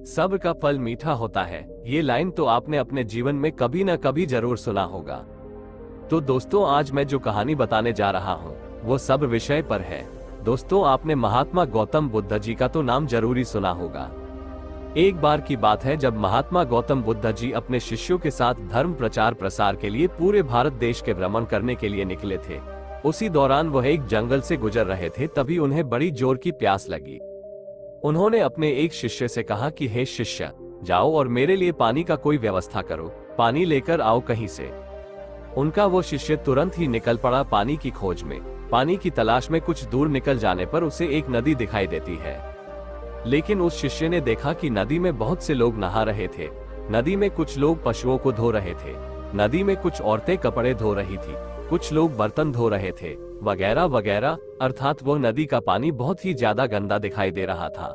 सब्र का फल मीठा होता है, ये लाइन तो आपने अपने जीवन में कभी न कभी जरूर सुना होगा। तो दोस्तों, आज मैं जो कहानी बताने जा रहा हूँ वो सब्र विषय पर है। दोस्तों, आपने महात्मा गौतम बुद्ध जी का तो नाम जरूरी सुना होगा। एक बार की बात है जब महात्मा गौतम बुद्ध जी अपने शिष्यों के साथ धर्म प्रचार प्रसार के लिए पूरे भारत देश के भ्रमण करने के लिए निकले थे। उसी दौरान वह एक जंगल से गुजर रहे थे, तभी उन्हें बड़ी जोर की प्यास लगी। उन्होंने अपने एक शिष्य से कहा कि हे शिष्य, जाओ और मेरे लिए पानी का कोई व्यवस्था करो, पानी लेकर आओ कहीं से। उनका वो शिष्य तुरंत ही निकल पड़ा पानी की खोज में। पानी की तलाश में कुछ दूर निकल जाने पर उसे एक नदी दिखाई देती है, लेकिन उस शिष्य ने देखा कि नदी में बहुत से लोग नहा रहे थे। नदी में कुछ लोग पशुओं को धो रहे थे, नदी में कुछ औरतें कपड़े धो रही थी, कुछ लोग बर्तन धो रहे थे, वगैरह वगैरह। अर्थात वह नदी का पानी बहुत ही ज्यादा गंदा दिखाई दे रहा था।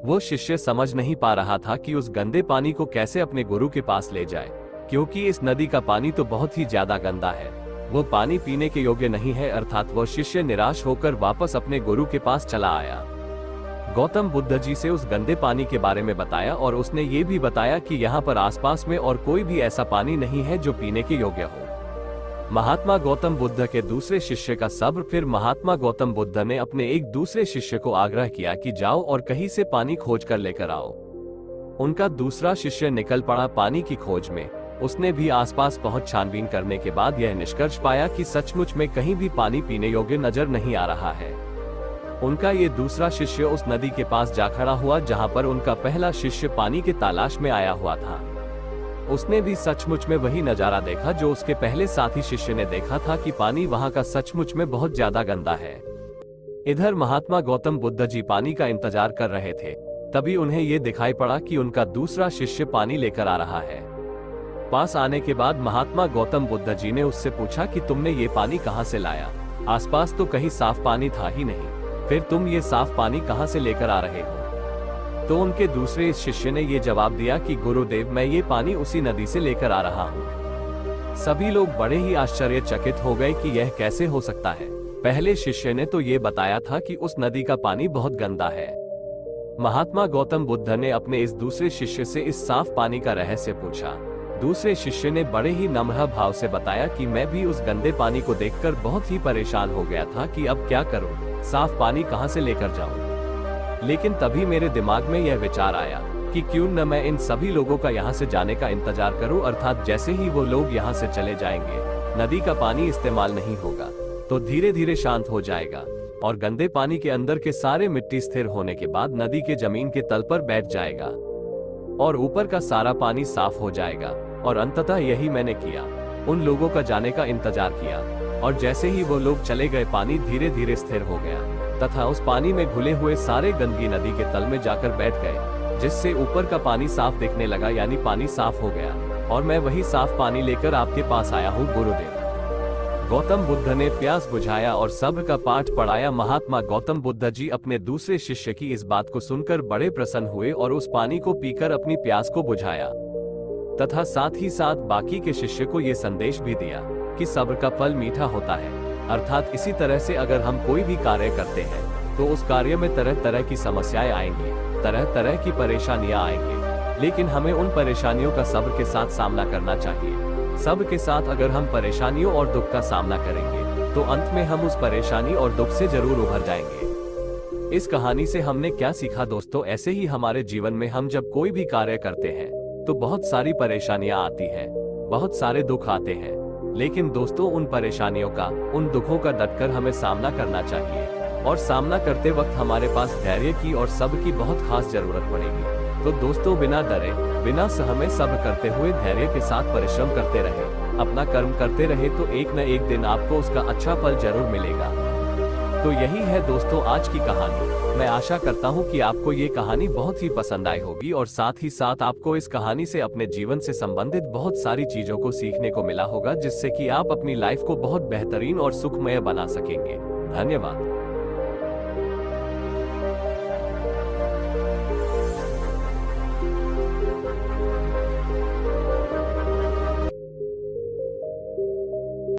वो शिष्य समझ नहीं पा रहा था कि उस गंदे पानी को कैसे अपने गुरु के पास ले जाए, क्योंकि इस नदी का पानी तो बहुत ही ज्यादा गंदा है, वो पानी पीने के योग्य नहीं है। अर्थात वह शिष्य निराश होकर वापस अपने गुरु के पास चला आया। गौतम बुद्ध जी से उस गंदे पानी के बारे में बताया और उसने ये भी बताया कि यहाँ पर आसपास में और कोई भी ऐसा पानी नहीं है जो पीने के योग्य हो। महात्मा गौतम बुद्ध के दूसरे शिष्य का सब्र। फिर महात्मा गौतम बुद्ध ने अपने एक दूसरे शिष्य को आग्रह किया कि जाओ और कहीं से पानी खोज कर लेकर आओ। उनका दूसरा शिष्य निकल पड़ा पानी की खोज में। उसने भी आसपास पहुंच छानबीन करने के बाद यह निष्कर्ष पाया कि सचमुच में कहीं भी पानी पीने योग्य नजर नहीं आ रहा है। उनका ये दूसरा शिष्य उस नदी के पास जा खड़ा हुआ जहां पर उनका पहला शिष्य पानी के तलाश में आया हुआ था। उसने भी सचमुच में वही नजारा देखा जो उसके पहले साथी शिष्य ने देखा था कि पानी वहां का सचमुच में बहुत ज्यादा गंदा है। इधर महात्मा गौतम बुद्ध जी पानी का इंतजार कर रहे थे, तभी उन्हें ये दिखाई पड़ा कि उनका दूसरा शिष्य पानी लेकर आ रहा है। पास आने के बाद महात्मा गौतम बुद्ध जी ने उससे पूछा कि तुमने ये पानी कहाँ से लाया? आसपास तो कहीं साफ पानी था ही नहीं, फिर तुम ये साफ पानी कहाँ से लेकर आ रहे हो? तो उनके दूसरे शिष्य ने ये जवाब दिया कि गुरुदेव, मैं ये पानी उसी नदी से लेकर आ रहा हूँ। सभी लोग बड़े ही आश्चर्यचकित हो गए कि यह कैसे हो सकता है। पहले शिष्य ने तो ये बताया था कि उस नदी का पानी बहुत गंदा है। महात्मा गौतम बुद्ध ने अपने इस दूसरे शिष्य से इस साफ पानी का रहस्य पूछा। दूसरे शिष्य ने बड़े ही नम्र भाव से बताया कि मैं भी उस गंदे पानी को देखकर बहुत ही परेशान हो गया था कि अब क्या करूं, साफ पानी कहां से लेकर जाऊं। लेकिन तभी मेरे दिमाग में यह विचार आया कि क्यों न मैं इन सभी लोगों का यहाँ से जाने का इंतजार करूं। अर्थात जैसे ही वो लोग यहाँ से चले जाएंगे, नदी का पानी इस्तेमाल नहीं होगा तो धीरे धीरे शांत हो जाएगा और गंदे पानी के अंदर के सारे मिट्टी स्थिर होने के बाद नदी के जमीन के तल पर बैठ जाएगा और ऊपर का सारा पानी साफ हो जाएगा। और अंततः यही मैंने किया, उन लोगों का जाने का इंतजार किया और जैसे ही वो लोग चले गए, पानी धीरे धीरे स्थिर हो गया तथा उस पानी में घुले हुए सारे गंदगी नदी के तल में जाकर बैठ गए, जिससे ऊपर का पानी साफ दिखने लगा, यानी पानी साफ हो गया। और मैं वही साफ पानी लेकर आपके पास आया हूँ गुरुदेव। गौतम बुद्ध ने प्यास बुझाया और सब्र का पाठ पढ़ाया। महात्मा गौतम बुद्ध जी अपने दूसरे शिष्य की इस बात को सुनकर बड़े प्रसन्न हुए और उस पानी को पीकर अपनी प्यास को बुझाया तथा साथ ही साथ बाकी के शिष्य को ये संदेश भी दिया कि सब्र का फल मीठा होता है। अर्थात इसी तरह से अगर हम कोई भी कार्य करते हैं तो उस कार्य में तरह तरह की समस्याएं आएंगी, तरह तरह की परेशानियां आएंगी, लेकिन हमें उन परेशानियों का सब्र के साथ सामना करना चाहिए। सब्र के साथ अगर हम परेशानियों और दुख का सामना करेंगे तो अंत में हम उस परेशानी और दुख से जरूर उभर जाएंगे। इस कहानी से हमने क्या सीखा दोस्तों? ऐसे ही हमारे जीवन में हम जब कोई भी कार्य करते हैं तो बहुत सारी परेशानियां आती हैं, बहुत सारे दुख आते हैं, लेकिन दोस्तों उन परेशानियों का, उन दुखों का डटकर हमें सामना करना चाहिए और सामना करते वक्त हमारे पास धैर्य की और सब्र की बहुत खास जरूरत पड़ेगी। तो दोस्तों, बिना डरे, बिना सहमे सब्र करते हुए धैर्य के साथ परिश्रम करते रहे, अपना कर्म करते रहे तो एक न एक दिन आपको उसका अच्छा फल जरूर मिलेगा। तो यही है दोस्तों आज की कहानी। मैं आशा करता हूँ कि आपको ये कहानी बहुत ही पसंद आई होगी और साथ ही साथ आपको इस कहानी से अपने जीवन से संबंधित बहुत सारी चीजों को सीखने को मिला होगा, जिससे कि आप अपनी लाइफ को बहुत बेहतरीन और सुखमय बना सकेंगे। धन्यवाद।